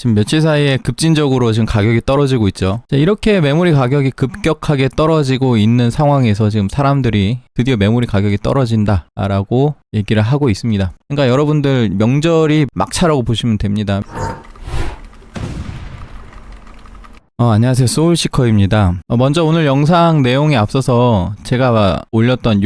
지금 며칠 사이에 급진적으로 지금 가격이 떨어지고 있죠. 자, 이렇게 메모리 가격이 급격하게 떨어지고 있는 상황에서 지금 사람들이 드디어 메모리 가격이 떨어진다라고 얘기를 하고 있습니다. 그러니까 여러분들 명절이 막차라고 보시면 됩니다. 안녕하세요. 소울시커입니다. 먼저 오늘 영상 내용에 앞서서 제가 올렸던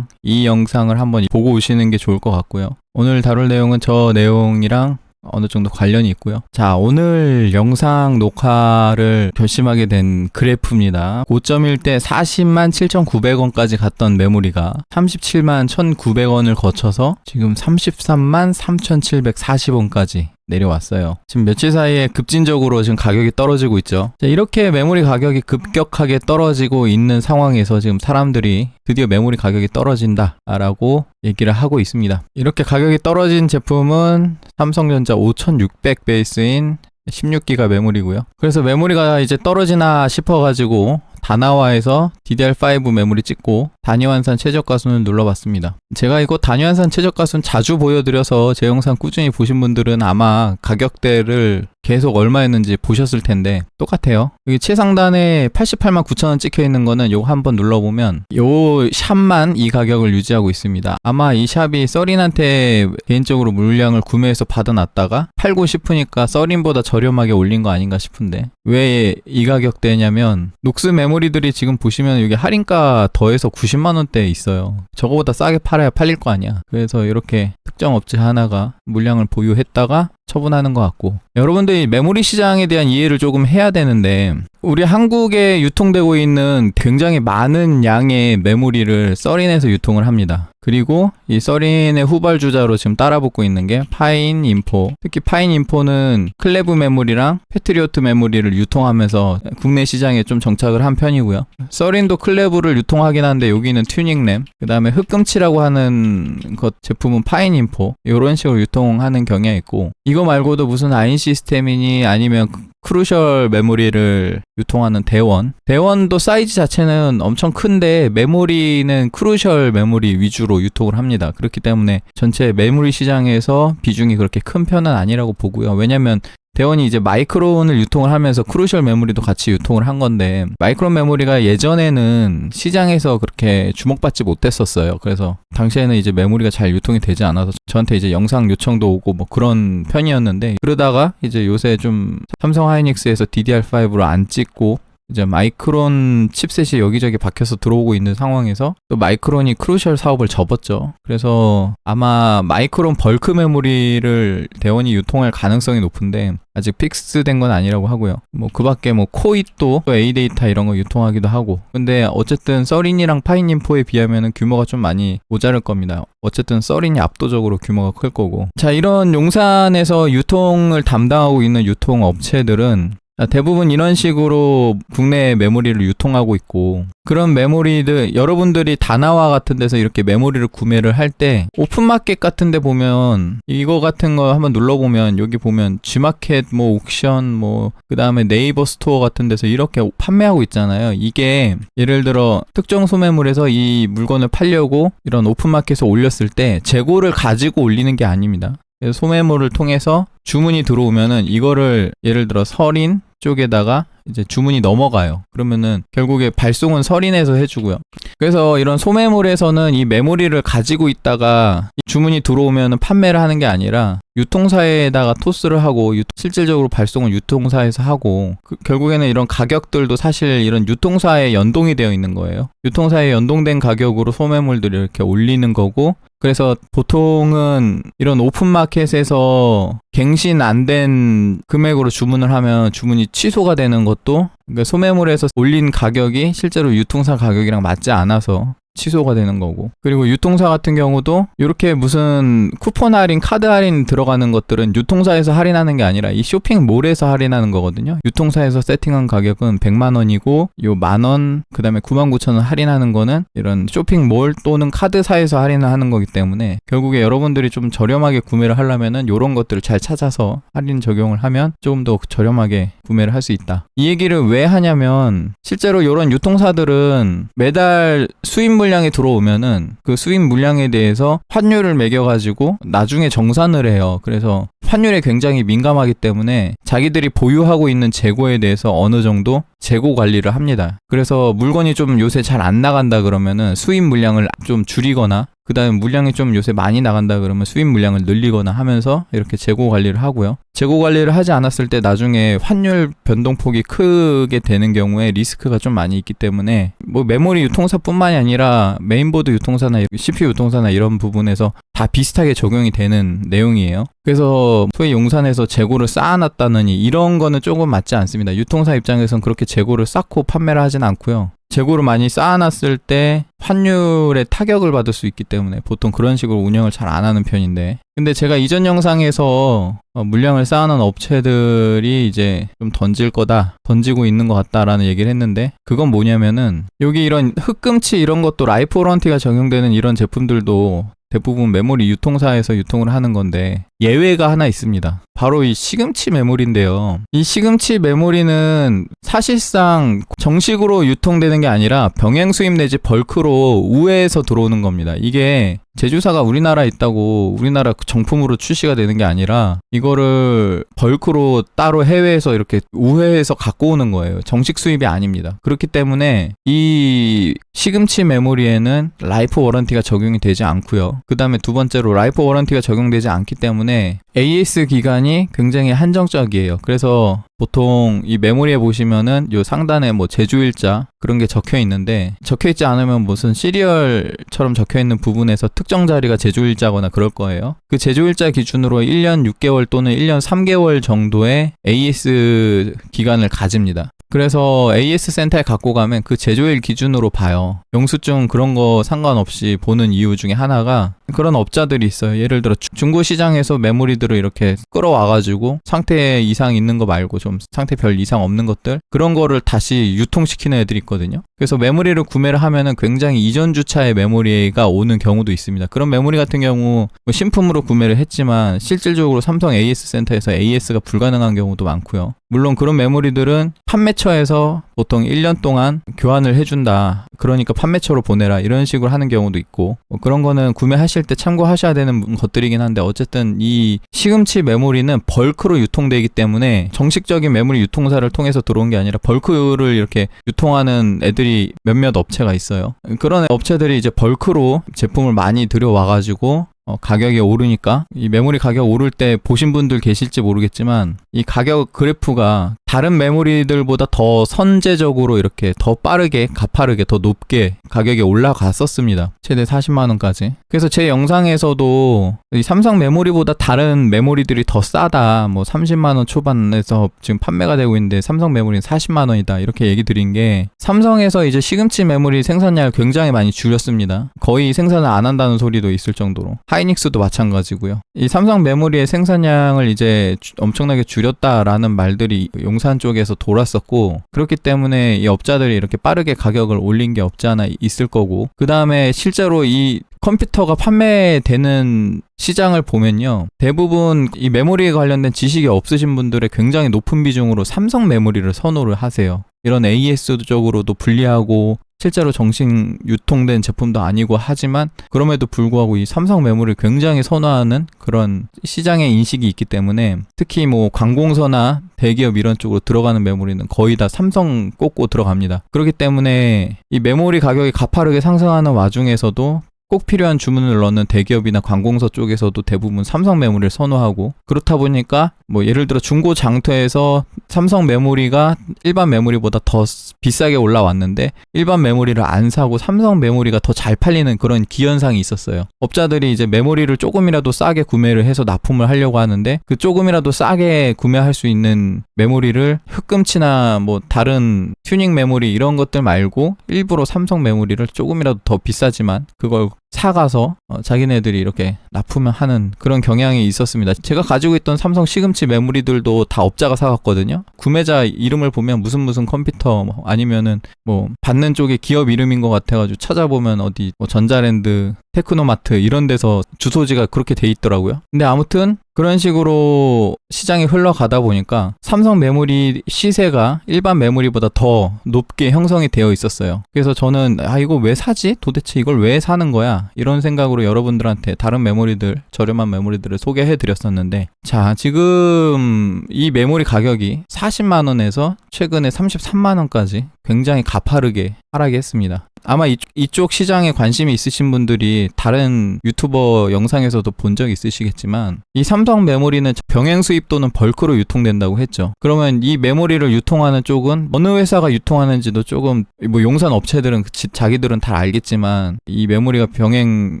이 영상을 한번 보고 오시는 게 좋을 것 같고요. 오늘 다룰 내용은 저 내용이랑 어느 정도 관련이 있고요. 자, 오늘 영상 녹화를 결심하게 된 그래프입니다. 고점일 때 40만 7,900원까지 갔던 메모리가 37만 1,900원을 거쳐서 지금 33만 3,740원까지 내려왔어요. 지금 며칠 사이에 급진적으로 지금 가격이 떨어지고 있죠. 자, 이렇게 메모리 가격이 급격하게 떨어지고 있는 상황에서 지금 사람들이 드디어 메모리 가격이 떨어진다라고 얘기를 하고 있습니다. 이렇게 가격이 떨어진 제품은 삼성전자 5600 베이스인 16기가 메모리고요. 그래서 메모리가 이제 떨어지나 싶어가지고 다나와에서 DDR5 메모리 찍고 단위환산 최저가순을 눌러봤습니다. 제가 이거 단위환산 최저가순 자주 보여드려서 제 영상 꾸준히 보신 분들은 아마 가격대를 계속 얼마였는지 보셨을 텐데 똑같아요. 여기 최상단에 88만 9천원 찍혀 있는 거는 요거 한번 눌러보면 요 샵만 이 가격을 유지하고 있습니다. 아마 이 샵이 서린한테 개인적으로 물량을 구매해서 받아놨다가 팔고 싶으니까 서린보다 저렴하게 올린 거 아닌가 싶은데 왜 이 가격대냐면 녹스 메모리들이 지금 보시면 여기 할인가 더해서 90만원대에 있어요. 저거보다 싸게 팔아야 팔릴 거 아니야. 그래서 이렇게 특정 업체 하나가 물량을 보유했다가 처분하는 것 같고, 여러분들이 메모리 시장에 대한 이해를 조금 해야 되는데 우리 한국에 유통되고 있는 굉장히 많은 양의 메모리를 서린에서 유통을 합니다. 그리고 이 서린의 후발주자로 지금 따라붙고 있는 게 파인인포, 특히 파인인포는 클레브 메모리랑 패트리오트 메모리를 유통하면서 국내 시장에 좀 정착을 한 편이고요. 서린도 클레브를 유통하긴 한데 여기는 튜닝램, 그 다음에 흑금치라고 하는 것 제품은 파인인포, 이런 식으로 유통하는 경향이 있고, 이거 말고도 무슨 아인 시스템이니 아니면 크루셜 메모리를 유통하는 대원도 사이즈 자체는 엄청 큰데 메모리는 크루셜 메모리 위주로 유통을 합니다. 그렇기 때문에 전체 메모리 시장에서 비중이 그렇게 큰 편은 아니라고 보고요. 왜냐면 대원이 이제 마이크론을 유통을 하면서 크루셜 메모리도 같이 유통을 한 건데, 마이크론 메모리가 예전에는 시장에서 그렇게 주목받지 못했었어요. 그래서 당시에는 이제 메모리가 잘 유통이 되지 않아서 저한테 이제 영상 요청도 오고 뭐 그런 편이었는데, 그러다가 이제 요새 좀 삼성 하이닉스에서 DDR5로 안 찍고 이제 마이크론 칩셋이 여기저기 박혀서 들어오고 있는 상황에서 또 마이크론이 크루셜 사업을 접었죠. 그래서 아마 마이크론 벌크 메모리를 대원이 유통할 가능성이 높은데 아직 픽스된 건 아니라고 하고요. 뭐 그 밖에 뭐 코이또 또 A데이터 이런 거 유통하기도 하고, 근데 어쨌든 서린이랑 파인인포에 비하면은 규모가 좀 많이 모자랄 겁니다. 어쨌든 서린이 압도적으로 규모가 클 거고, 자, 이런 용산에서 유통을 담당하고 있는 유통업체들은 대부분 이런 식으로 국내 메모리를 유통하고 있고, 그런 메모리들 여러분들이 다나와 같은 데서 이렇게 메모리를 구매를 할 때 오픈마켓 같은 데 보면 이거 같은 거 한번 눌러보면 여기 보면 G마켓 뭐 옥션 뭐 그 다음에 네이버 스토어 같은 데서 이렇게 판매하고 있잖아요. 이게 예를 들어 특정 소매물에서 이 물건을 팔려고 이런 오픈마켓에 올렸을 때 재고를 가지고 올리는 게 아닙니다. 소매물을 통해서 주문이 들어오면은 이거를 예를 들어 서린 쪽에다가 이제 주문이 넘어가요. 그러면은 결국에 발송은 서린에서 해주고요. 그래서 이런 소매물에서는 이 메모리를 가지고 있다가 주문이 들어오면은 판매를 하는 게 아니라 유통사에다가 토스를 하고 실질적으로 발송은 유통사에서 하고, 결국에는 이런 가격들도 사실 이런 유통사에 연동이 되어 있는 거예요. 유통사에 연동된 가격으로 소매물들을 이렇게 올리는 거고, 그래서 보통은 이런 오픈마켓에서 갱신 안 된 금액으로 주문을 하면 주문이 취소가 되는 것도, 그러니까 소매물에서 올린 가격이 실제로 유통사 가격이랑 맞지 않아서 취소가 되는 거고, 그리고 유통사 같은 경우도 이렇게 무슨 쿠폰 할인, 카드 할인 들어가는 것들은 유통사에서 할인하는 게 아니라 이 쇼핑몰에서 할인하는 거거든요. 유통사에서 세팅한 가격은 100만원이고 요 만원 그 다음에 99,000원 할인하는 거는 이런 쇼핑몰 또는 카드사에서 할인을 하는 거기 때문에 결국에 여러분들이 좀 저렴하게 구매를 하려면은 요런 것들을 잘 찾아서 할인 적용을 하면 조금 더 저렴하게 구매를 할 수 있다. 이 얘기를 왜 하냐면 실제로 이런 유통사들은 매달 수입 물량이 들어오면은 그 수입 물량에 대해서 환율을 매겨가지고 나중에 정산을 해요. 그래서 환율에 굉장히 민감하기 때문에 자기들이 보유하고 있는 재고에 대해서 어느 정도 재고 관리를 합니다. 그래서 물건이 좀 요새 잘 안 나간다 그러면은 수입 물량을 좀 줄이거나 그 다음에 물량이 좀 요새 많이 나간다 그러면 수입 물량을 늘리거나 하면서 이렇게 재고 관리를 하고요. 재고 관리를 하지 않았을 때 나중에 환율 변동폭이 크게 되는 경우에 리스크가 좀 많이 있기 때문에 뭐 메모리 유통사뿐만이 아니라 메인보드 유통사나 CPU 유통사나 이런 부분에서 다 비슷하게 적용이 되는 내용이에요. 그래서 소위 용산에서 재고를 쌓아놨다느니 이런 거는 조금 맞지 않습니다. 유통사 입장에서는 그렇게 재고를 쌓고 판매를 하진 않고요. 재고를 많이 쌓아놨을 때 환율에 타격을 받을 수 있기 때문에 보통 그런 식으로 운영을 잘 안 하는 편인데, 근데 제가 이전 영상에서 물량을 쌓아놓은 업체들이 이제 좀 던지고 있는 것 같다라는 얘기를 했는데, 그건 뭐냐면은 여기 이런 흑금치 이런 것도 라이프 워런티가 적용되는 이런 제품들도 대부분 메모리 유통사에서 유통을 하는 건데 예외가 하나 있습니다. 바로 이 시금치 메모리인데요. 이 시금치 메모리는 사실상 정식으로 유통되는 게 아니라 병행 수입 내지 벌크로 우회해서 들어오는 겁니다. 이게 제조사가 우리나라에 있다고 우리나라 정품으로 출시가 되는 게 아니라 이거를 벌크로 따로 해외에서 이렇게 우회해서 갖고 오는 거예요. 정식 수입이 아닙니다. 그렇기 때문에 이 시금치 메모리에는 라이프 워런티가 적용이 되지 않고요. 그 다음에 두 번째로 라이프 워런티가 적용되지 않기 때문에 AS 기간이 굉장히 한정적이에요. 그래서 보통 이 메모리에 보시면은 요 상단에 뭐 제조일자 그런 게 적혀 있는데, 적혀 있지 않으면 무슨 시리얼처럼 적혀 있는 부분에서 특정 자리가 제조일자거나 그럴 거예요. 그 제조일자 기준으로 1년 6개월 또는 1년 3개월 정도의 AS 기간을 가집니다. 그래서 AS 센터에 갖고 가면 그 제조일 기준으로 봐요. 영수증 그런 거 상관없이 보는 이유 중에 하나가 그런 업자들이 있어요. 예를 들어 중고 시장에서 메모리들을 이렇게 끌어와가지고 상태 이상 있는 거 말고 좀 상태 별 이상 없는 것들, 그런 거를 다시 유통시키는 애들이 있거든요. 그래서 메모리를 구매를 하면은 굉장히 이전 주차의 메모리가 오는 경우도 있습니다. 그런 메모리 같은 경우 뭐 신품으로 구매를 했지만 실질적으로 삼성 AS 센터에서 AS가 불가능한 경우도 많고요. 물론 그런 메모리들은 판매처에서 보통 1년 동안 교환을 해준다, 그러니까 판매처로 보내라, 이런 식으로 하는 경우도 있고, 뭐 그런 거는 구매하실 때 참고하셔야 되는 것들이긴 한데, 어쨌든 이 시금치 메모리는 벌크로 유통되기 때문에 정식적인 메모리 유통사를 통해서 들어온 게 아니라 벌크를 이렇게 유통하는 애들이 몇몇 업체가 있어요. 그런 업체들이 이제 벌크로 제품을 많이 들여와가지고 가격이 오르니까, 이 메모리 가격 오를 때 보신 분들 계실지 모르겠지만 이 가격 그래프가 다른 메모리들보다 더 선제적으로 이렇게 더 빠르게 가파르게 더 높게 가격이 올라갔었습니다. 최대 40만원까지. 그래서 제 영상에서도 이 삼성 메모리보다 다른 메모리들이 더 싸다, 뭐 30만원 초반에서 지금 판매가 되고 있는데 삼성 메모리는 40만원이다, 이렇게 얘기 드린 게, 삼성에서 이제 시금치 메모리 생산량을 굉장히 많이 줄였습니다. 거의 생산을 안 한다는 소리도 있을 정도로. 하이닉스도 마찬가지고요. 이 삼성 메모리의 생산량을 이제 엄청나게 줄였다라는 말들이 용산 쪽에서 돌았었고, 그렇기 때문에 이 업자들이 이렇게 빠르게 가격을 올린 게 없지 않아 있을 거고, 그 다음에 실제로 이 컴퓨터가 판매되는 시장을 보면요, 대부분 이 메모리에 관련된 지식이 없으신 분들의 굉장히 높은 비중으로 삼성 메모리를 선호를 하세요. 이런 AS 쪽으로도 불리하고 실제로 정식 유통된 제품도 아니고 하지만 그럼에도 불구하고 이 삼성 메모리를 굉장히 선호하는 그런 시장의 인식이 있기 때문에, 특히 뭐 관공서나 대기업 이런 쪽으로 들어가는 메모리는 거의 다 삼성 꽂고 들어갑니다. 그렇기 때문에 이 메모리 가격이 가파르게 상승하는 와중에서도 꼭 필요한 주문을 넣는 대기업이나 관공서 쪽에서도 대부분 삼성 메모리를 선호하고, 그렇다 보니까 뭐 예를 들어 중고 장터에서 삼성 메모리가 일반 메모리보다 더 비싸게 올라왔는데 일반 메모리를 안 사고 삼성 메모리가 더 잘 팔리는 그런 기현상이 있었어요. 업자들이 이제 메모리를 조금이라도 싸게 구매를 해서 납품을 하려고 하는데, 그 조금이라도 싸게 구매할 수 있는 메모리를 흑금치나 뭐 다른 튜닝 메모리 이런 것들 말고 일부러 삼성 메모리를 조금이라도 더 비싸지만 그걸 사가서 자기네들이 이렇게 납품을 하는 그런 경향이 있었습니다. 제가 가지고 있던 삼성 시금치 메모리들도 다 업자가 사갔거든요. 구매자 이름을 보면 무슨 컴퓨터 뭐 아니면은 뭐 받는 쪽에 기업 이름인 것 같아가지고 찾아보면 어디 뭐 전자랜드, 테크노마트 이런 데서 주소지가 그렇게 돼 있더라고요. 근데 아무튼 그런 식으로 시장이 흘러가다 보니까 삼성 메모리 시세가 일반 메모리보다 더 높게 형성이 되어 있었어요. 그래서 저는 이거 왜 사지? 도대체 이걸 왜 사는 거야? 이런 생각으로 여러분들한테 다른 메모리들, 저렴한 메모리들을 소개해 드렸었는데, 자, 지금 이 메모리 가격이 40만 원에서 최근에 33만 원까지 굉장히 가파르게 하락이 했습니다. 아마 이쪽 시장에 관심이 있으신 분들이 다른 유튜버 영상에서도 본 적 있으시겠지만, 이 삼성 메모리는 병행 수입 또는 벌크로 유통된다고 했죠. 그러면 이 메모리를 유통하는 쪽은 어느 회사가 유통하는지도 조금 뭐 용산 업체들은 자기들은 다 알겠지만, 이 메모리가 병행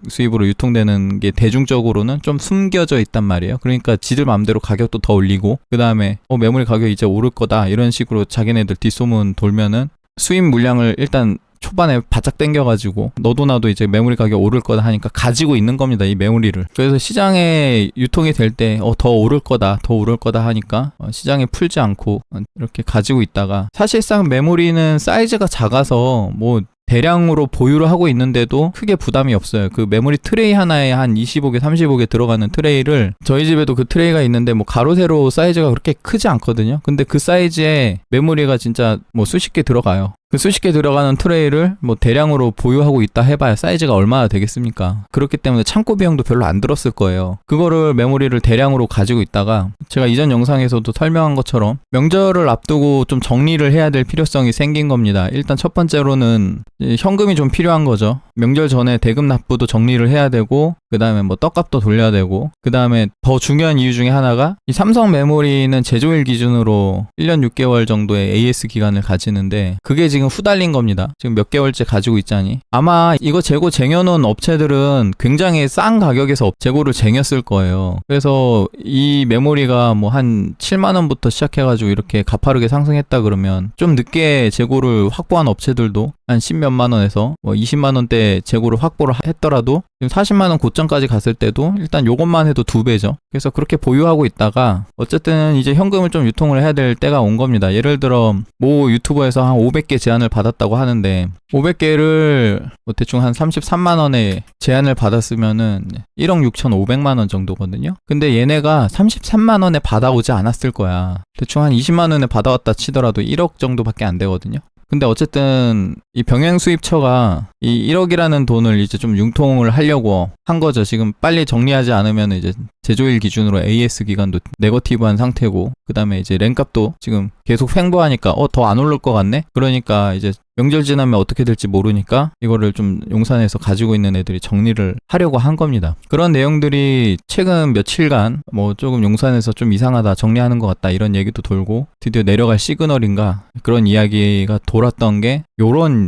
수입으로 유통되는 게 대중적으로는 좀 숨겨져 있단 말이에요. 그러니까 지들 마음대로 가격도 더 올리고, 그 다음에 메모리 가격이 이제 오를 거다 이런 식으로 자기네들 뒷소문 돌면은 수입 물량을 일단 초반에 바짝 땡겨가지고 너도 나도 이제 메모리 가격 오를 거다 하니까 가지고 있는 겁니다, 이 메모리를. 그래서 시장에 유통이 될 때 더 오를 거다 하니까 시장에 풀지 않고 이렇게 가지고 있다가, 사실상 메모리는 사이즈가 작아서 뭐 대량으로 보유를 하고 있는데도 크게 부담이 없어요. 그 메모리 트레이 하나에 한 25개, 35개 들어가는 트레이를, 저희 집에도 그 트레이가 있는데 뭐 가로 세로 사이즈가 그렇게 크지 않거든요. 근데 그 사이즈에 메모리가 진짜 뭐 수십 개 들어가요. 그 수십 개 들어가는 트레이를 뭐 대량으로 보유하고 있다 해봐야 사이즈가 얼마나 되겠습니까? 그렇기 때문에 창고 비용도 별로 안 들었을 거예요. 그거를 메모리를 대량으로 가지고 있다가, 제가 이전 영상에서도 설명한 것처럼 명절을 앞두고 좀 정리를 해야 될 필요성이 생긴 겁니다. 일단 첫 번째로는 현금이 좀 필요한 거죠. 명절 전에 대금 납부도 정리를 해야 되고, 그 다음에 뭐 떡값도 돌려야 되고, 그 다음에 더 중요한 이유 중에 하나가, 이 삼성 메모리는 제조일 기준으로 1년 6개월 정도의 AS 기간을 가지는데, 그게 지금 후달린 겁니다. 지금 몇 개월째 가지고 있자니. 아마 이거 재고 쟁여놓은 업체들은 굉장히 싼 가격에서 재고를 쟁였을 거예요. 그래서 이 메모리가 뭐 한 7만 원부터 시작해가지고 이렇게 가파르게 상승했다 그러면, 좀 늦게 재고를 확보한 업체들도 한 10몇만 원에서 뭐 20만 원대 재고를 확보를 했더라도 지금 40만 원 고점까지 갔을 때도 일단 요것만 해도 2배죠. 그래서 그렇게 보유하고 있다가 어쨌든 이제 현금을 좀 유통을 해야 될 때가 온 겁니다. 예를 들어 모 유튜버에서 한 500개 제안을 받았다고 하는데, 500개를 뭐 대충 한 33만 원에 제안을 받았으면은 1억 6,500만 원 정도거든요. 근데 얘네가 33만 원에 받아오지 않았을 거야. 대충 한 20만 원에 받아왔다 치더라도 1억 정도밖에 안 되거든요. 근데 어쨌든 이 병행 수입처가 이 1억이라는 돈을 이제 좀 융통을 하려고 한 거죠. 지금 빨리 정리하지 않으면 이제 제조일 기준으로 AS 기간도 네거티브한 상태고, 그 다음에 이제 랜값도 지금 계속 횡보하니까 더 안 오를 것 같네? 그러니까 이제 명절 지나면 어떻게 될지 모르니까 이거를 좀 용산에서 가지고 있는 애들이 정리를 하려고 한 겁니다. 그런 내용들이 최근 며칠간 뭐 조금 용산에서 좀 이상하다, 정리하는 것 같다 이런 얘기도 돌고, 드디어 내려갈 시그널인가 그런 이야기가 돌았던 게 요런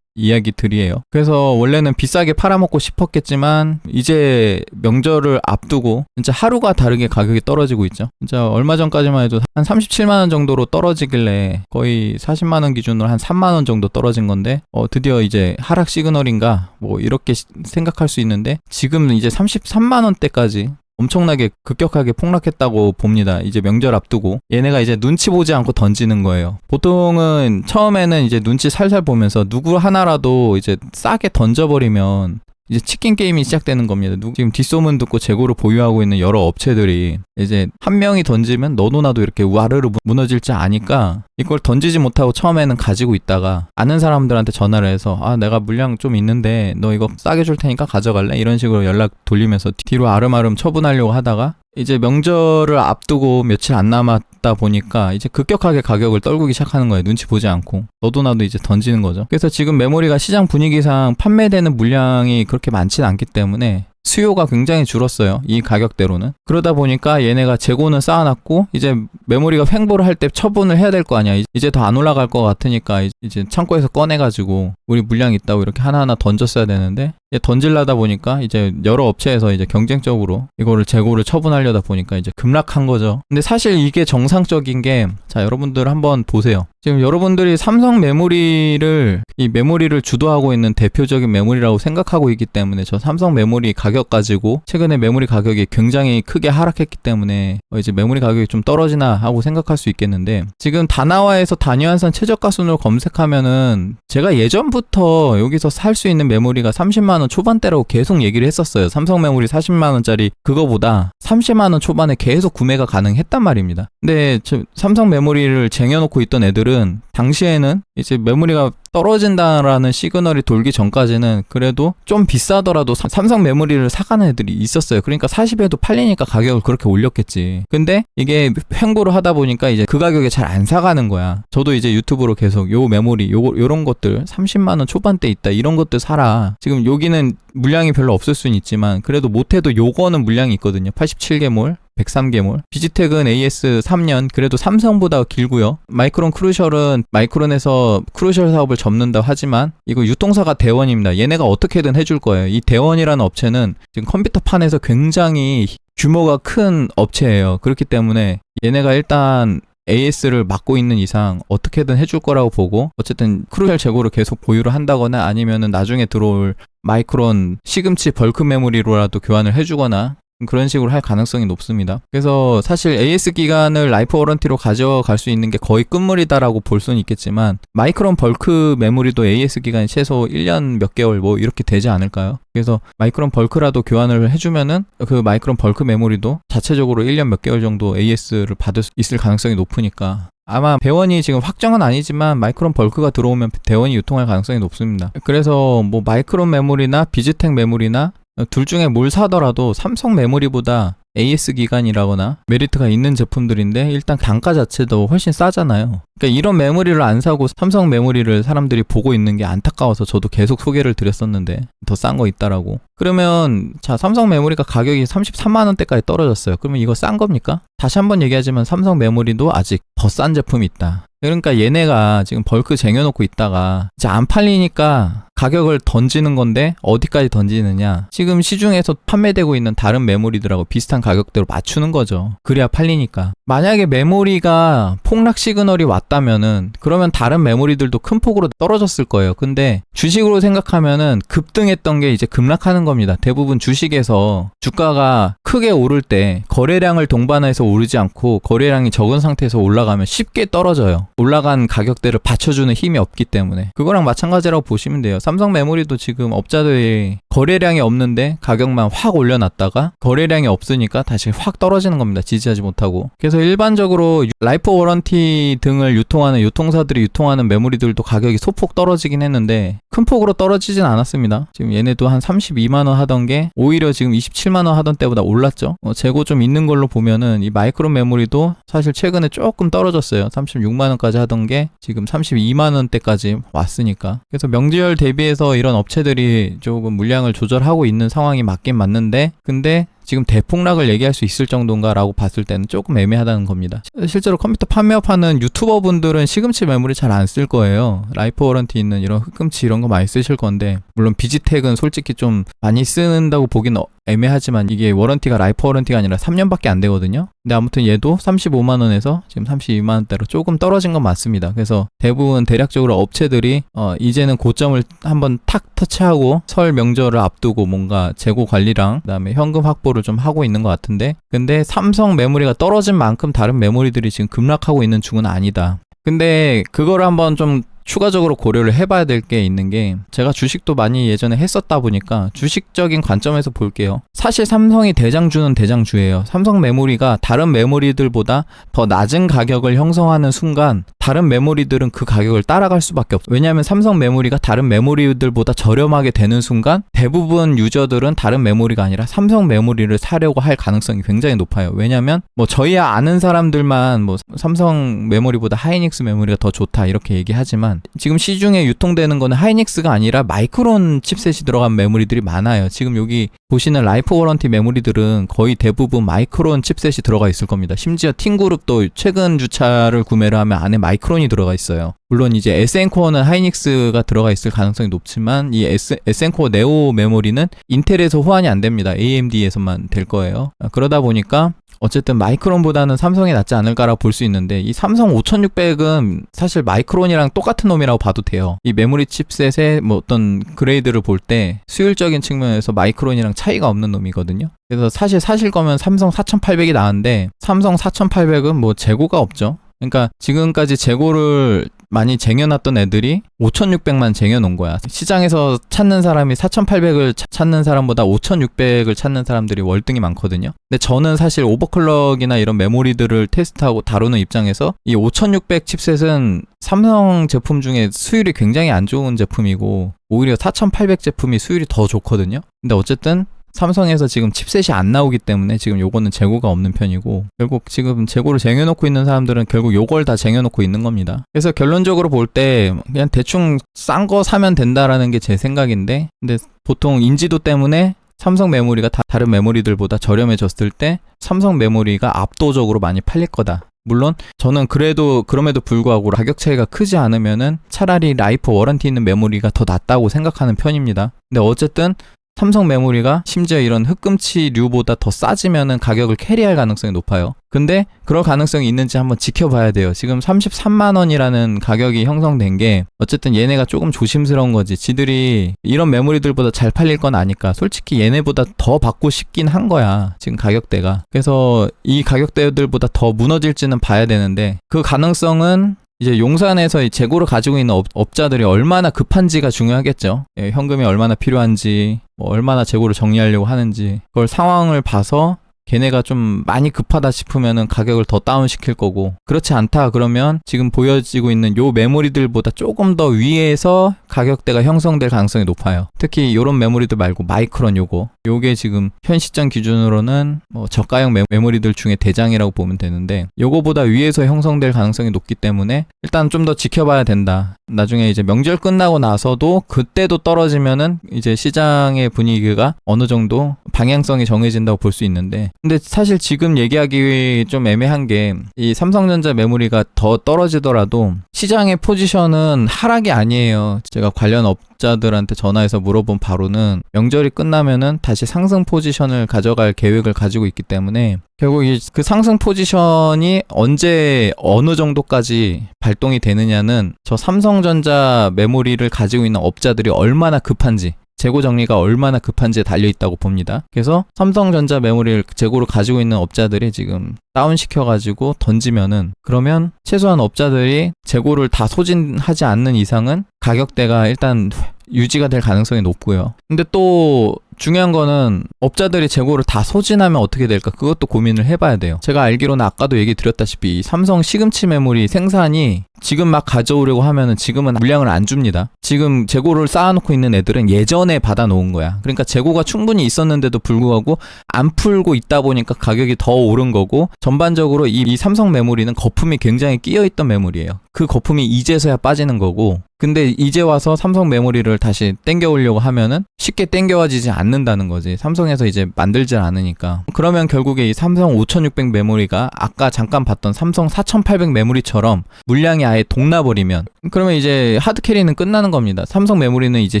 이야기들이에요. 그래서 원래는 비싸게 팔아먹고 싶었겠지만 이제 명절을 앞두고 진짜 하루가 다르게 가격이 떨어지고 있죠. 진짜 얼마 전까지만 해도 한 37만 원 정도로 떨어지길래 거의 40만 원 기준으로 한 3만 원 정도 떨어진 건데, 드디어 이제 하락 시그널인가 뭐 이렇게 생각할 수 있는데, 지금 이제 33만 원대까지 엄청나게 급격하게 폭락했다고 봅니다. 이제 명절 앞두고 얘네가 이제 눈치 보지 않고 던지는 거예요. 보통은 처음에는 이제 눈치 살살 보면서 누구 하나라도 이제 싸게 던져버리면 이제 치킨 게임이 시작되는 겁니다. 지금 뒷소문 듣고 재고를 보유하고 있는 여러 업체들이 이제 한 명이 던지면 너도 나도 이렇게 와르르 무너질지 아니까 이걸 던지지 못하고 처음에는 가지고 있다가 아는 사람들한테 전화를 해서 내가 물량 좀 있는데 너 이거 싸게 줄 테니까 가져갈래? 이런 식으로 연락 돌리면서 뒤로 아름아름 처분하려고 하다가 이제 명절을 앞두고 며칠 안 남았다 보니까 이제 급격하게 가격을 떨구기 시작하는 거예요. 눈치 보지 않고. 너도 나도 이제 던지는 거죠. 그래서 지금 메모리가 시장 분위기상 판매되는 물량이 그렇게 많지는 않기 때문에 수요가 굉장히 줄었어요. 이 가격대로는. 그러다 보니까 얘네가 재고는 쌓아놨고 이제 메모리가 횡보를 할 때 처분을 해야 될 거 아니야. 이제 더 안 올라갈 것 같으니까 이제 창고에서 꺼내가지고 우리 물량 있다고 이렇게 하나하나 던졌어야 되는데 던질라다 보니까 이제 여러 업체에서 이제 경쟁적으로 이거를 재고를 처분하려다 보니까 이제 급락한 거죠. 근데 사실 이게 정상적인 게, 자, 여러분들 한번 보세요. 지금 여러분들이 삼성 메모리를, 이 메모리를 주도하고 있는 대표적인 메모리라고 생각하고 있기 때문에, 저 삼성 메모리 가격 가지고 최근에 메모리 가격이 굉장히 크게 하락했기 때문에 이제 메모리 가격이 좀 떨어지나 하고 생각할 수 있겠는데, 지금 다나와에서 단위환산 최저가 순으로 검색하면은 제가 예전부터 여기서 살 수 있는 메모리가 30만원 초반대라고 계속 얘기를 했었어요. 삼성 메모리 40만원짜리 그거보다 30만원 초반에 계속 구매가 가능했단 말입니다. 근데 삼성 메모리를 쟁여놓고 있던 애들은 당시에는 이제 메모리가 떨어진다라는 시그널이 돌기 전까지는 그래도 좀 비싸더라도 삼성 메모리를 사가는 애들이 있었어요. 그러니까 40에도 팔리니까 가격을 그렇게 올렸겠지. 근데 이게 횡보를 하다 보니까 이제 그 가격에 잘 안 사가는 거야. 저도 이제 유튜브로 계속 요 메모리 요런 것들 30만원 초반대 있다, 이런 것들 사라. 지금 여기는 물량이 별로 없을 수는 있지만 그래도 못해도 요거는 물량이 있거든요. 87개몰 103개몰. 비지텍은 AS 3년, 그래도 삼성보다 길고요. 마이크론 크루셜은 마이크론에서 크루셜 사업을 접는다 하지만 이거 유통사가 대원입니다. 얘네가 어떻게든 해줄 거예요. 이 대원이라는 업체는 지금 컴퓨터판에서 굉장히 규모가 큰 업체예요. 그렇기 때문에 얘네가 일단 AS를 맡고 있는 이상 어떻게든 해줄 거라고 보고, 어쨌든 크루셜 재고를 계속 보유를 한다거나 아니면은 나중에 들어올 마이크론 시금치 벌크 메모리로라도 교환을 해주거나 그런 식으로 할 가능성이 높습니다. 그래서 사실 AS 기간을 라이프 워런티로 가져갈 수 있는 게 거의 끝물이다라고 볼 수는 있겠지만, 마이크론 벌크 메모리도 AS 기간이 최소 1년 몇 개월 뭐 이렇게 되지 않을까요? 그래서 마이크론 벌크라도 교환을 해주면은 그 마이크론 벌크 메모리도 자체적으로 1년 몇 개월 정도 AS를 받을 수 있을 가능성이 높으니까, 아마 대원이 지금 확정은 아니지만 마이크론 벌크가 들어오면 대원이 유통할 가능성이 높습니다. 그래서 뭐 마이크론 메모리나 비즈텍 메모리나 둘 중에 뭘 사더라도 삼성 메모리보다 AS 기간이라거나 메리트가 있는 제품들인데, 일단 단가 자체도 훨씬 싸잖아요. 그러니까 이런 메모리를 안 사고 삼성 메모리를 사람들이 보고 있는 게 안타까워서 저도 계속 소개를 드렸었는데, 더 싼 거 있다라고. 그러면 자, 삼성 메모리가 가격이 33만원대까지 떨어졌어요. 그러면 이거 싼 겁니까? 다시 한번 얘기하지만 삼성 메모리도 아직 더 싼 제품이 있다. 그러니까 얘네가 지금 벌크 쟁여놓고 있다가 이제 안 팔리니까 가격을 던지는 건데, 어디까지 던지느냐, 지금 시중에서 판매되고 있는 다른 메모리들하고 비슷한 가격대로 맞추는 거죠. 그래야 팔리니까. 만약에 메모리가 폭락 시그널이 왔다면은 그러면 다른 메모리들도 큰 폭으로 떨어졌을 거예요. 근데 주식으로 생각하면은 급등했던 게 이제 급락하는 겁니다. 대부분 주식에서 주가가 크게 오를 때 거래량을 동반해서 오르지 않고 거래량이 적은 상태에서 올라가면 쉽게 떨어져요. 올라간 가격대를 받쳐주는 힘이 없기 때문에. 그거랑 마찬가지라고 보시면 돼요. 삼성 메모리도 지금 업자들이 거래량이 없는데 가격만 확 올려놨다가 거래량이 없으니까 다시 확 떨어지는 겁니다. 지지하지 못하고. 그래서 일반적으로 라이프 워런티 등을 유통하는 유통사들이 유통하는 메모리들도 가격이 소폭 떨어지긴 했는데 큰 폭으로 떨어지진 않았습니다. 지금 얘네도 한 32만원 하던 게 오히려 지금 27만원 하던 때보다 올랐죠. 재고 좀 있는 걸로 보면은 이 마이크론 메모리도 사실 최근에 조금 떨어졌어요. 36만원까지 하던 게 지금 32만원대까지 왔으니까. 그래서 명절 대비해서 이런 업체들이 조금 물량을 조절하고 있는 상황이 맞긴 맞는데, 근데 지금 대폭락을 얘기할 수 있을 정도인가 라고 봤을 때는 조금 애매하다는 겁니다. 실제로 컴퓨터 판매업하는 유튜버 분들은 시금치 메모리 잘 안 쓸 거예요. 라이프 워런티 있는 이런 흑금치 이런 거 많이 쓰실 건데, 물론 비지텍은 솔직히 좀 많이 쓰는다고 보기는 애매하지만 이게 워런티가 라이프 워런티가 아니라 3년밖에 안 되거든요. 근데 아무튼 얘도 35만원에서 지금 32만원대로 조금 떨어진 건 맞습니다. 그래서 대부분 대략적으로 업체들이 이제는 고점을 한번 탁 터치하고 설 명절을 앞두고 뭔가 재고 관리랑 그다음에 현금 확보를 좀 하고 있는 것 같은데, 근데 삼성 메모리가 떨어진 만큼 다른 메모리들이 지금 급락하고 있는 중은 아니다. 근데 그거를 한번 좀 추가적으로 고려를 해봐야 될 게 있는 게, 제가 주식도 많이 예전에 했었다 보니까 주식적인 관점에서 볼게요. 사실 삼성이 대장주는 대장주예요. 삼성 메모리가 다른 메모리들보다 더 낮은 가격을 형성하는 순간 다른 메모리들은 그 가격을 따라갈 수밖에 없어요. 왜냐하면 삼성 메모리가 다른 메모리들보다 저렴하게 되는 순간 대부분 유저들은 다른 메모리가 아니라 삼성 메모리를 사려고 할 가능성이 굉장히 높아요. 왜냐하면 뭐 저희야 아는 사람들만 뭐 삼성 메모리보다 하이닉스 메모리가 더 좋다 이렇게 얘기하지만, 있지만 지금 시중에 유통되는 거는 하이닉스가 아니라 마이크론 칩셋이 들어간 메모리들이 많아요. 지금 여기 보시는 라이프 워런티 메모리들은 거의 대부분 마이크론 칩셋이 들어가 있을 겁니다. 심지어 팀그룹도 최근 주차를 구매를 하면 안에 마이크론이 들어가 있어요. 물론 이제 SN코어는 하이닉스가 들어가 있을 가능성이 높지만 이 SN코어 네오 메모리는 인텔에서 호환이 안 됩니다. AMD에서만 될 거예요. 그러다 보니까 어쨌든 마이크론보다는 삼성이 낫지 않을까라고 볼 수 있는데 이 삼성 5600은 사실 마이크론이랑 똑같은 놈이라고 봐도 돼요. 이 메모리 칩셋의 뭐 어떤 그레이드를 볼 때 수율적인 측면에서 마이크론이랑 차이가 없는 놈이거든요. 그래서 사실 거면 삼성 4800이 나은데 삼성 4800은 뭐 재고가 없죠. 그러니까 지금까지 재고를 많이 쟁여놨던 애들이 5600만 쟁여놓은 거야. 시장에서 찾는 사람이 4800을 찾는 사람보다 5600을 찾는 사람들이 월등히 많거든요. 근데 저는 사실 오버클럭이나 이런 메모리들을 테스트하고 다루는 입장에서 이 5600 칩셋은 삼성 제품 중에 수율이 굉장히 안 좋은 제품이고 오히려 4800 제품이 수율이 더 좋거든요. 근데 어쨌든 삼성에서 지금 칩셋이 안 나오기 때문에 지금 요거는 재고가 없는 편이고 결국 지금 재고를 쟁여놓고 있는 사람들은 결국 요걸 다 쟁여놓고 있는 겁니다. 그래서 결론적으로 볼 때 그냥 대충 싼 거 사면 된다라는 게 제 생각인데 근데 보통 인지도 때문에 삼성 메모리가 다른 메모리들보다 저렴해졌을 때 삼성 메모리가 압도적으로 많이 팔릴 거다. 물론 저는 그럼에도 불구하고 가격 차이가 크지 않으면은 차라리 라이프 워런티 있는 메모리가 더 낫다고 생각하는 편입니다. 근데 어쨌든 삼성 메모리가 심지어 이런 흑금치류보다 더 싸지면은 가격을 캐리할 가능성이 높아요. 근데 그럴 가능성이 있는지 한번 지켜봐야 돼요. 지금 33만 원이라는 가격이 형성된 게 어쨌든 얘네가 조금 조심스러운 거지. 지들이 이런 메모리들보다 잘 팔릴 건 아니까 솔직히 얘네보다 더 받고 싶긴 한 거야. 지금 가격대가. 그래서 이 가격대들보다 더 무너질지는 봐야 되는데 그 가능성은 이제 용산에서 이 재고를 가지고 있는 업자들이 얼마나 급한지가 중요하겠죠. 예, 현금이 얼마나 필요한지, 뭐 얼마나 재고를 정리하려고 하는지 그걸 상황을 봐서 걔네가 좀 많이 급하다 싶으면은 가격을 더 다운시킬 거고 그렇지 않다 그러면 지금 보여지고 있는 요 메모리들보다 조금 더 위에서 가격대가 형성될 가능성이 높아요. 특히 요런 메모리들 말고 마이크론 요게 지금 현 시점 기준으로는 뭐 저가형 메모리들 중에 대장이라고 보면 되는데 요거보다 위에서 형성될 가능성이 높기 때문에 일단 좀 더 지켜봐야 된다. 나중에 이제 명절 끝나고 나서도 그때도 떨어지면은 이제 시장의 분위기가 어느 정도 방향성이 정해진다고 볼 수 있는데 근데 사실 지금 얘기하기 좀 애매한 게 이 삼성전자 메모리가 더 떨어지더라도 시장의 포지션은 하락이 아니에요. 제가 관련 업자들한테 전화해서 물어본 바로는 명절이 끝나면은 다시 상승 포지션을 가져갈 계획을 가지고 있기 때문에 결국 그 상승 포지션이 언제 어느 정도까지 발동이 되느냐는 저 삼성전자 메모리를 가지고 있는 업자들이 얼마나 급한지 재고 정리가 얼마나 급한지에 달려있다고 봅니다. 그래서 삼성전자 메모리를 재고를 가지고 있는 업자들이 지금 다운시켜가지고 던지면은 그러면 최소한 업자들이 재고를 다 소진하지 않는 이상은 가격대가 일단 유지가 될 가능성이 높고요. 근데 또 중요한 거는 업자들이 재고를 다 소진하면 어떻게 될까 그것도 고민을 해봐야 돼요. 제가 알기로는 아까도 얘기 드렸다시피 삼성 시금치 메모리 생산이 지금 막 가져오려고 하면은 지금은 물량을 안 줍니다. 지금 재고를 쌓아놓고 있는 애들은 예전에 받아놓은 거야. 그러니까 재고가 충분히 있었는데도 불구하고 안 풀고 있다 보니까 가격이 더 오른 거고 전반적으로 이 삼성 메모리는 거품이 굉장히 끼어있던 메모리예요. 그 거품이 이제서야 빠지는 거고 근데 이제 와서 삼성 메모리를 다시 땡겨오려고 하면은 쉽게 땡겨와지지 않는다는 거지. 삼성에서 이제 만들질 않으니까. 그러면 결국에 이 삼성 5600 메모리가 아까 잠깐 봤던 삼성 4800 메모리처럼 물량이 아예 동나버리면 그러면 이제 하드캐리는 끝나는 겁니다. 삼성 메모리는 이제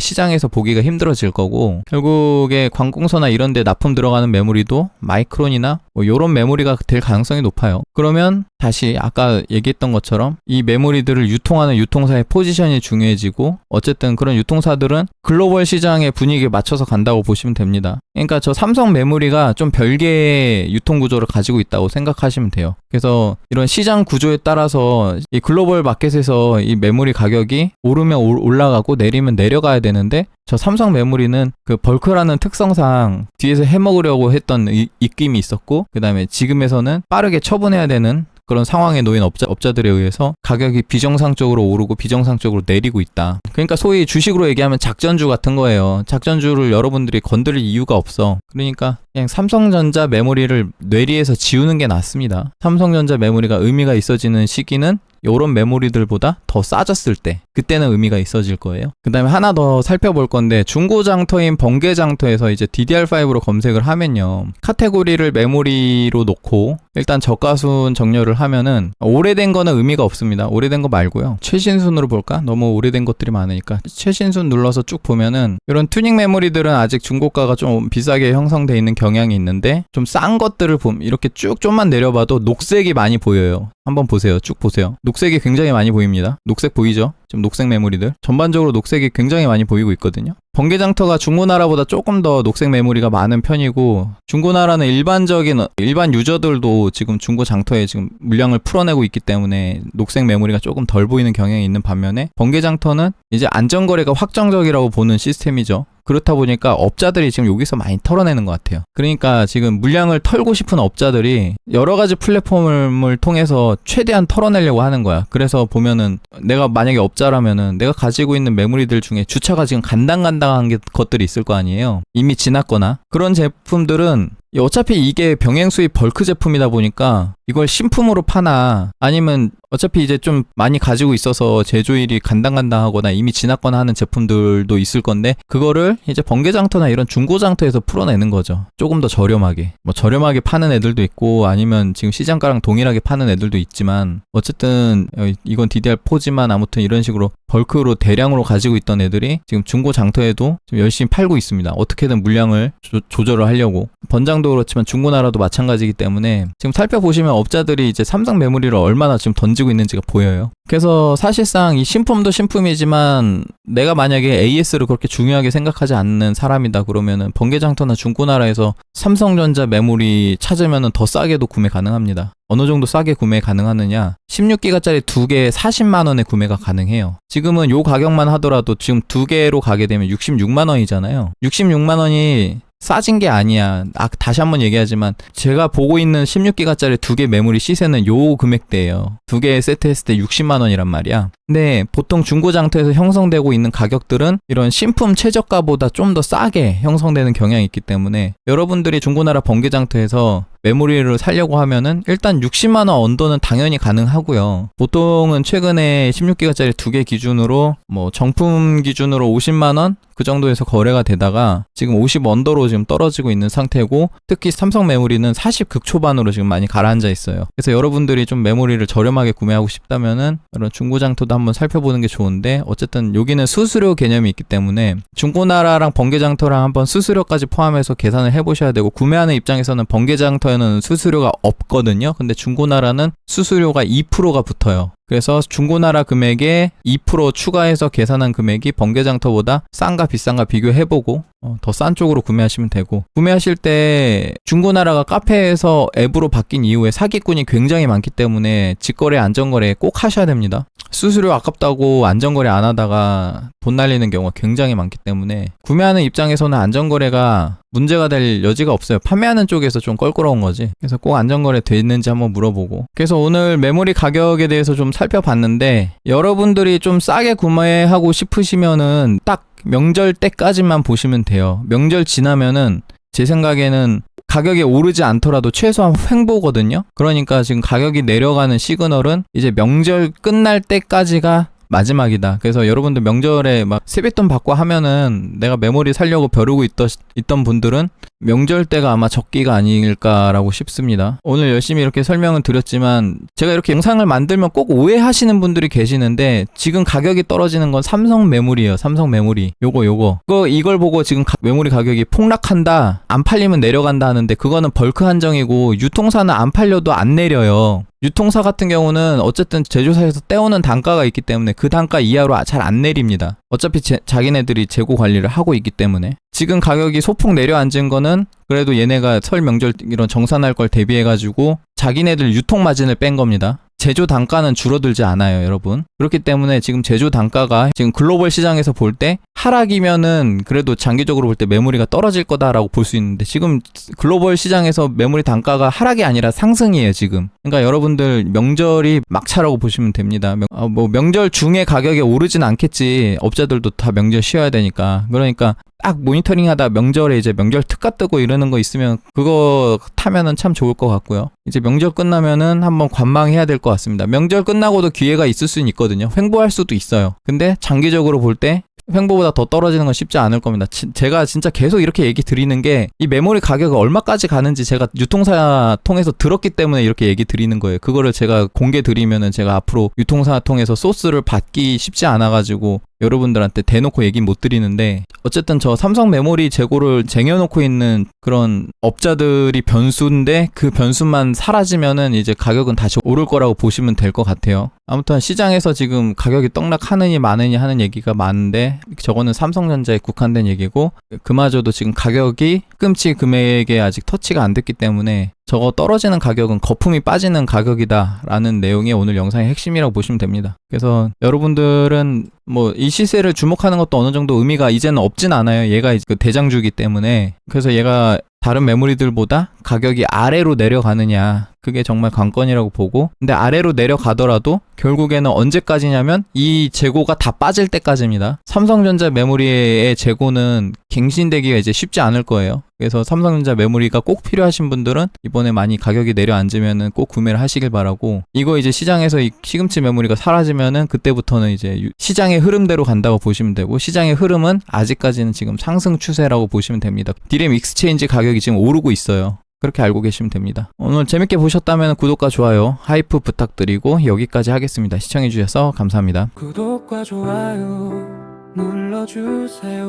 시장에서 보기가 힘들어질 거고 결국에 관공서나 이런 데 납품 들어가는 메모리도 마이크론이나 뭐 요런 메모리가 될 가능성이 높아요. 그러면 다시 아까 얘기했던 것처럼 이 메모리들을 유통하는 유통사의 포지션이 중요해지고 어쨌든 그런 유통사들은 글로벌 시장의 분위기에 맞춰서 간다고 보시면 됩니다. 그러니까 저 삼성 메모리가 좀 별개의 유통 구조를 가지고 있다고 생각하시면 돼요. 그래서 이런 시장 구조에 따라서 이 글로벌 마켓에서 이 메모리 가격이 오르면 올라가고 내리면 내려가야 되는데 저 삼성 메모리는 그 벌크라는 특성상 뒤에서 해먹으려고 했던 입김이 있었고 그 다음에 지금에서는 빠르게 처분해야 되는 그런 상황에 놓인 업자들에 의해서 가격이 비정상적으로 오르고 비정상적으로 내리고 있다. 그러니까 소위 주식으로 얘기하면 작전주 같은 거예요. 작전주를 여러분들이 건드릴 이유가 없어. 그러니까 그냥 삼성전자 메모리를 뇌리에서 지우는 게 낫습니다. 삼성전자 메모리가 의미가 있어지는 시기는 이런 메모리들보다 더 싸졌을 때 그때는 의미가 있어질 거예요. 그 다음에 하나 더 살펴볼 건데 중고 장터인 번개 장터에서 이제 DDR5로 검색을 하면요, 카테고리를 메모리로 놓고 일단 저가순 정렬을 하면은 오래된 거는 의미가 없습니다. 오래된 거 말고요, 최신순으로 볼까? 너무 오래된 것들이 많으니까 최신순 눌러서 쭉 보면은 이런 튜닝 메모리들은 아직 중고가가 좀 비싸게 형성돼 있는 경향이 있는데, 좀 싼 것들을 보면 이렇게 쭉 좀만 내려봐도 녹색이 많이 보여요. 한번 보세요. 쭉 보세요. 녹색이 굉장히 많이 보입니다. 녹색 보이죠? 지금 녹색 메모리들 전반적으로 녹색이 굉장히 많이 보이고 있거든요. 번개장터가 중고나라보다 조금 더 녹색 메모리가 많은 편이고, 중고나라는 일반 유저들도 지금 중고장터에 지금 물량을 풀어내고 있기 때문에 녹색 메모리가 조금 덜 보이는 경향이 있는 반면에, 번개장터는 이제 안전거래가 확정적이라고 보는 시스템이죠. 그렇다 보니까 업자들이 지금 여기서 많이 털어내는 것 같아요. 그러니까 지금 물량을 털고 싶은 업자들이 여러 가지 플랫폼을 통해서 최대한 털어내려고 하는 거야. 그래서 보면은 내가 만약에 업자라면은 내가 가지고 있는 메모리들 중에 주차가 지금 간당간당한 것들이 있을 거 아니에요. 이미 지났거나. 그런 제품들은 어차피 이게 병행 수입 벌크 제품이다 보니까 이걸 신품으로 파나, 아니면 어차피 이제 좀 많이 가지고 있어서 제조일이 간당간당하거나 이미 지났거나 하는 제품들도 있을 건데, 그거를 이제 번개장터나 이런 중고장터에서 풀어내는 거죠. 조금 더 저렴하게. 뭐 저렴하게 파는 애들도 있고, 아니면 지금 시장가랑 동일하게 파는 애들도 있지만, 어쨌든 이건 DDR4지만 아무튼 이런 식으로 벌크로 대량으로 가지고 있던 애들이 지금 중고장터에도 좀 열심히 팔고 있습니다. 어떻게든 물량을 조절을 하려고. 번장도 그렇지만 중고나라도 마찬가지이기 때문에 지금 살펴보시면 업자들이 이제 삼성 메모리를 얼마나 지금 던지고 있는지가 보여요. 그래서 사실상 이 신품도 신품이지만 내가 만약에 AS를 그렇게 중요하게 생각하지 않는 사람이다 그러면은 번개장터나 중고나라에서 삼성전자 메모리 찾으면은 더 싸게도 구매 가능합니다. 어느 정도 싸게 구매 가능하느냐? 16기가짜리 2개에 40만원에 구매가 가능해요. 지금은 요 가격만 하더라도 지금 2개로 가게 되면 66만원이잖아요. 66만원이 싸진 게 아니야. 다시 한번 얘기하지만 제가 보고 있는 16기가짜리 2개 메모리 시세는 요 금액대예요. 2개 세트했을 때 60만원이란 말이야. 근데 보통 중고장터에서 형성되고 있는 가격들은 이런 신품 최저가보다 좀 더 싸게 형성되는 경향이 있기 때문에, 여러분들이 중고나라 번개장터에서 메모리를 사려고 하면은 일단 60만원 언더는 당연히 가능하고요. 보통은 최근에 16기가짜리 2개 기준으로 뭐 정품 기준으로 50만원 그 정도에서 거래가 되다가 지금 50 언더로 지금 떨어지고 있는 상태고, 특히 삼성 메모리는 40 극초반으로 지금 많이 가라앉아 있어요. 그래서 여러분들이 좀 메모리를 저렴하게 구매하고 싶다면은 이런 중고장터도 한번 살펴보는 게 좋은데, 어쨌든 여기는 수수료 개념이 있기 때문에 중고나라랑 번개장터랑 한번 수수료까지 포함해서 계산을 해보셔야 되고, 구매하는 입장에서는 번개장터에는 수수료가 없거든요. 근데 중고나라는 수수료가 2%가 붙어요. 그래서 중고나라 금액에 2% 추가해서 계산한 금액이 번개장터보다 싼가 비싼가 비교해보고 더 싼 쪽으로 구매하시면 되고, 구매하실 때 중고나라가 카페에서 앱으로 바뀐 이후에 사기꾼이 굉장히 많기 때문에 직거래 안전거래 꼭 하셔야 됩니다. 수수료 아깝다고 안전거래 안 하다가 돈 날리는 경우가 굉장히 많기 때문에 구매하는 입장에서는 안전거래가 문제가 될 여지가 없어요. 판매하는 쪽에서 좀 껄끄러운 거지. 그래서 꼭 안전거래 됐는지 한번 물어보고. 그래서 오늘 메모리 가격에 대해서 좀 살펴봤는데, 여러분들이 좀 싸게 구매하고 싶으시면은 딱 명절 때까지만 보시면 돼요. 명절 지나면은 제 생각에는 가격이 오르지 않더라도 최소한 횡보거든요. 그러니까 지금 가격이 내려가는 시그널은 이제 명절 끝날 때까지가 마지막이다. 그래서 여러분들 명절에 막 세뱃돈 받고 하면은 내가 메모리 살려고 벼르고 있던 분들은 명절 때가 아마 적기가 아닐까라고 싶습니다. 오늘 열심히 이렇게 설명을 드렸지만, 제가 이렇게 영상을 만들면 꼭 오해하시는 분들이 계시는데, 지금 가격이 떨어지는 건 삼성 메모리예요. 삼성 메모리. 이걸 보고 지금 메모리 가격이 폭락한다, 안 팔리면 내려간다 하는데, 그거는 벌크 한정이고 유통사는 안 팔려도 안 내려요. 유통사 같은 경우는 어쨌든 제조사에서 떼오는 단가가 있기 때문에 그 단가 이하로 잘 안 내립니다. 어차피 자기네들이 재고 관리를 하고 있기 때문에. 지금 가격이 소폭 내려앉은 거는 그래도 얘네가 설 명절 이런 정산할 걸 대비해가지고 자기네들 유통 마진을 뺀 겁니다. 제조 단가는 줄어들지 않아요, 여러분. 그렇기 때문에 지금 제조 단가가 지금 글로벌 시장에서 볼 때 하락이면은 그래도 장기적으로 볼 때 메모리가 떨어질 거다라고 볼 수 있는데, 지금 글로벌 시장에서 메모리 단가가 하락이 아니라 상승이에요, 지금. 그러니까 여러분들 명절이 막차라고 보시면 됩니다. 뭐 명절 중에 가격이 오르진 않겠지. 업자들도 다 명절 쉬어야 되니까. 그러니까 딱 모니터링 하다 명절에 이제 명절 특가 뜨고 이러는 거 있으면 그거 타면은 참 좋을 것 같고요. 이제 명절 끝나면은 한번 관망해야 될 것 같습니다. 명절 끝나고도 기회가 있을 수는 있거든요. 횡보할 수도 있어요. 근데 장기적으로 볼 때 횡보보다 더 떨어지는 건 쉽지 않을 겁니다. 제가 진짜 계속 이렇게 얘기 드리는 게 이 메모리 가격이 얼마까지 가는지 제가 유통사 통해서 들었기 때문에 이렇게 얘기 드리는 거예요. 그거를 제가 공개 드리면은 제가 앞으로 유통사 통해서 소스를 받기 쉽지 않아가지고 여러분들한테 대놓고 얘기 못 드리는데, 어쨌든 저 삼성 메모리 재고를 쟁여놓고 있는 그런 업자들이 변수인데 그 변수만 사라지면은 이제 가격은 다시 오를 거라고 보시면 될 것 같아요. 아무튼 시장에서 지금 가격이 떡락하느니 마느니 하는 얘기가 많은데 저거는 삼성전자에 국한된 얘기고, 그마저도 지금 가격이 꿈치 금액에 아직 터치가 안 됐기 때문에 저거 떨어지는 가격은 거품이 빠지는 가격이다 라는 내용이 오늘 영상의 핵심이라고 보시면 됩니다. 그래서 여러분들은 뭐 이 시세를 주목하는 것도 어느 정도 의미가 이제는 없진 않아요. 얘가 그 대장주기 때문에. 그래서 얘가 다른 메모리들보다 가격이 아래로 내려가느냐, 그게 정말 관건이라고 보고, 근데 아래로 내려가더라도 결국에는 언제까지냐면 이 재고가 다 빠질 때까지입니다. 삼성전자 메모리의 재고는 갱신되기가 이제 쉽지 않을 거예요. 그래서 삼성전자 메모리가 꼭 필요하신 분들은 이번에 많이 가격이 내려앉으면은 꼭 구매를 하시길 바라고, 이거 이제 시장에서 이 시금치 메모리가 사라지면은 그때부터는 이제 시장의 흐름대로 간다고 보시면 되고, 시장의 흐름은 아직까지는 지금 상승 추세라고 보시면 됩니다. 디램 익스체인지 가격이 지금 오르고 있어요. 그렇게 알고 계시면 됩니다. 오늘 재밌게 보셨다면 구독과 좋아요, 하이프 부탁드리고 여기까지 하겠습니다. 시청해주셔서 감사합니다. 구독과 좋아요 눌러주세요.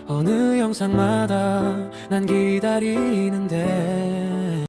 어느 영상마다 난 기다리는데